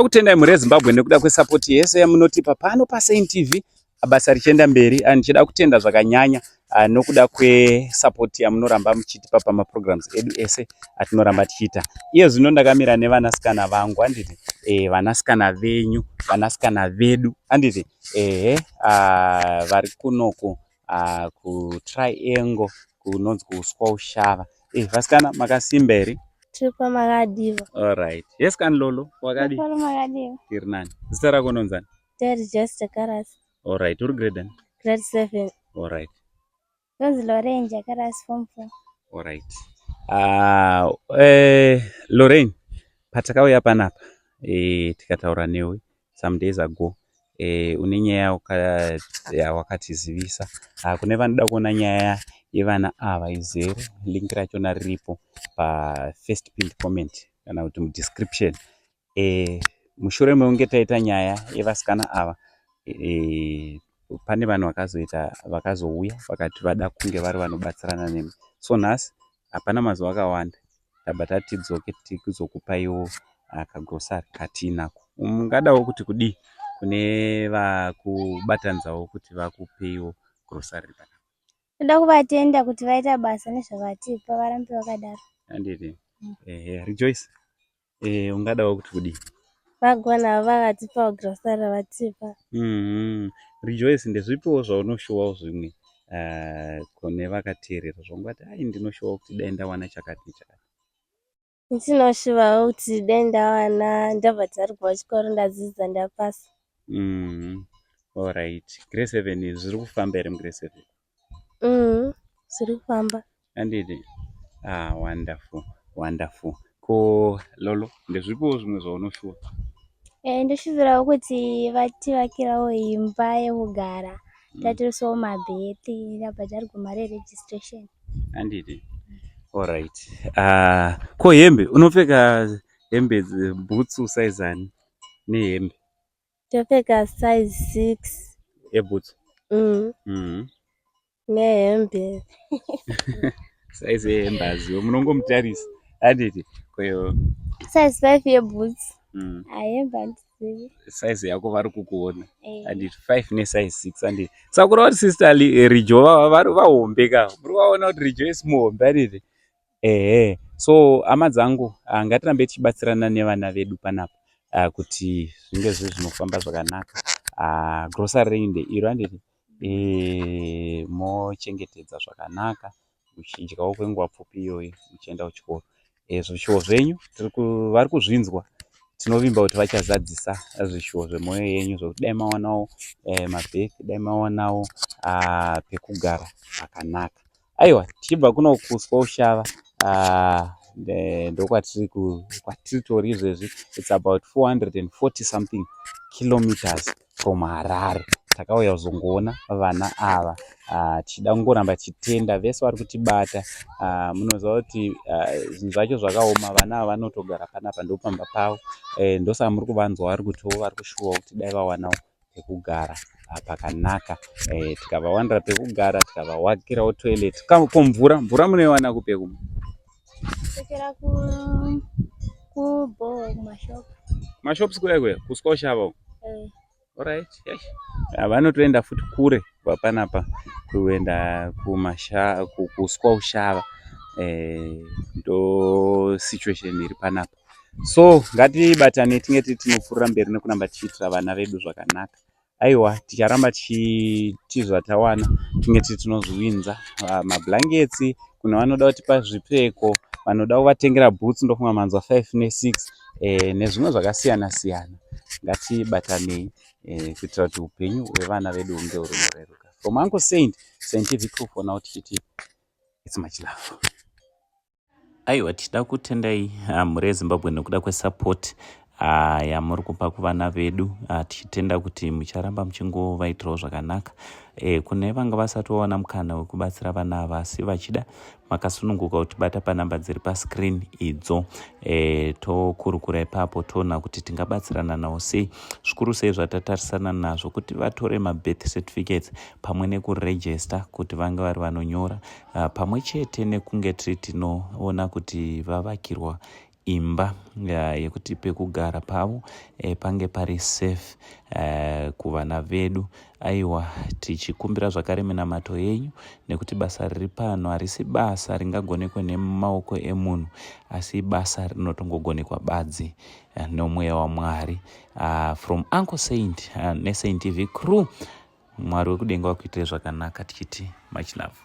Kutendai muri Zimbabwe nekuda kwesapoti yese yamunotipa pano paSaint TV. Basa richienda mberi, ndichida kutenda zvakanyanya nokuda kwesapoti yamunoramba muchitipa pamaprograms edu ese atinoramba tichiita. Iye zvino ndakamira nevanasikana vangu, handiti vanasikana venyu, vanasikana vedu, handiti vari kunoko kuTriangle kunonzi Uswaushava. Vasikana makasimba here? Tripa Magadiva. All right. Yes, kan Lolo. Wakadi? Tripa Magadiva. Kirnani. Zita rako nonzani? That is just a Karas. All right. Uri grade then? Grade 7. All right. Those Loraine Karas form 4. All right. Loraine, patakauya panapa tikataura newe some days ago une nyaya wakatizivisa kune vanoda kuona nyaya yevana ava izere. Link rachona riripo first pinned comment kana kuti mudescription. Mushure meunge taita nyaya yevasikana ava pane vanhu vakazouya vakati vada kunge vari vanobatsirana nemi. So nhasi hapana mazuva akawanda tabva tatidzoke tikuzokupaiwo kagrosari katinako. Mungadawo kuti kudii kune vakubatanidzawo kuti vakupeiwo grosari panapa? Toda kuvatenda kuti vaita basa nezvavatipa varambe vakadaro. Handiti? Rejoice, ungadawo kuti kudii? Vagona vakatipa grosari ravatipa. Rejoice, ndezvipiwo zvaunoshowawo zvimwe kune vakateerera zvongati ndinoshowa kuti dai ndawana chakati nechakati? Ndinoshowawo kuti dai ndawana ndabva dzarigwa chikoro ndadzidza ndapasa. All right. Grade 7 zviri kufamba here mugrade 7? Zviri kufamba. Handiti? Wonderful, wonderful. Ko Lolo, ndezvipiwo zvimwe zvaunoshowa? Ndoshuvirawo kuti vativakirawo imba yekugara, tatiisawo mabheti, ndabva tarigwa mari yeregistration. Handiti? All right. Ko hembe, unopfeka hembe bhutsu size ani nehembe? Ndopfeka size 6 yebhutsu. Nehembe. Size yehembe aziwo, munongomutarisa. Handiti? Koyo Size 5 yebhutsu. Hembe handizivi. Size yako vari kukuona. Handiti 5 nesize 6. Handiti? Saka kureva kuti sister Rijo vari vahombe ka. Muri kuvaona kuti Rijo muhombe, handiti? So hama dzangu, ngatirambe tichibatsirana nevana vedu panapa kuti zvinge zvinofamba zvakanaka. Grosari renyu ndeiro, handiti? Mochengetedza zvakanaka, muchidyawo kwenguva pfupi iyoyi muchienda kuchikoro. Zvishuwo zvenyu vari kuzvinzwa. Tinovimba kuti vachazadzisa zvishuwo zvemwoyo yenyu zvokuti dai mawanawo mabheki, dai mawanawo pekugara pakanaka. Aiwa, tichibva kuno kuUswaushava ndokwatiri tori izvezvi. It's about 440 something kilometers from Harare. Takauya kuzongoona vana ava, tichida kungoramba tichitenda vese vari kutibata. Munoziva kuti zvinhu zvacho zvakaoma, vana ava vanotogara panapa ndopamba pavo. Ndosaka muri kuvanzwa vari kutiwo vari kushuwa kuti dai vawanawo pekugara pakanaka. Tikavawanira pekugara, tikavawakirawo toilet. Ko mvura munoiwana kupeku? Kuchera kubhohoro kumashopu. Mashops kudai kuUswaushava. All right. Vanotoenda futi kure panapa kuenda kuUswaushava. Ndo situation iri panapa. So ngatibatane tinge tinopfuurira mberi nekuramba tichiitira vana vedu zvakanaka. Aiwa, ticharamba tizvatawana tinge tinozvinza mablankets, kune vanoda kutipa zvipfeko, vanoda kuvatengera bhutsu ndofunga manzwa 5 ne6 nezvimwe zvakasiyana siyana. Ngatibatanei kuitira kuti upenyu hwevana vedu hunge huri mureruka. From Uncle Saint TV crew for now tichiti it's much love. Aiwa, tichida kutendai muri Zimbabwe nekuda kwesapoti yamuri kupa kuvana vedu, tichitenda kuti mucharamba muchingovaitirawo zvakanaka. Kune vanga vasati vawana mukana wekubatsira vana ava asi vachida, makasununguka kutibata panhamba dziri pascreen idzo. Tokurukura ipapo toona kuti tingabatsirana navo sei, zvikuru sei zvatatarisana nazvo kuti vatore mabirth certificates pamwe nekuregister kuti vange vari vanonyora, pamwe chete nekunge tiri tinoona kuti vavakirwa imba yekuti pekugara pavo pange pari safe kuvana vedu. Aiwa, tichikumbira zvakare minamato yenyu nekuti basa riri pano harisi basa ringagonekwe nemaoko emunhu, asi basa rinotongogonekwa badzi nomweya waMwari. From Uncle Saint neSaint TV crew, Mwari wekudenga wakuitire zvakanaka, tichiti much love.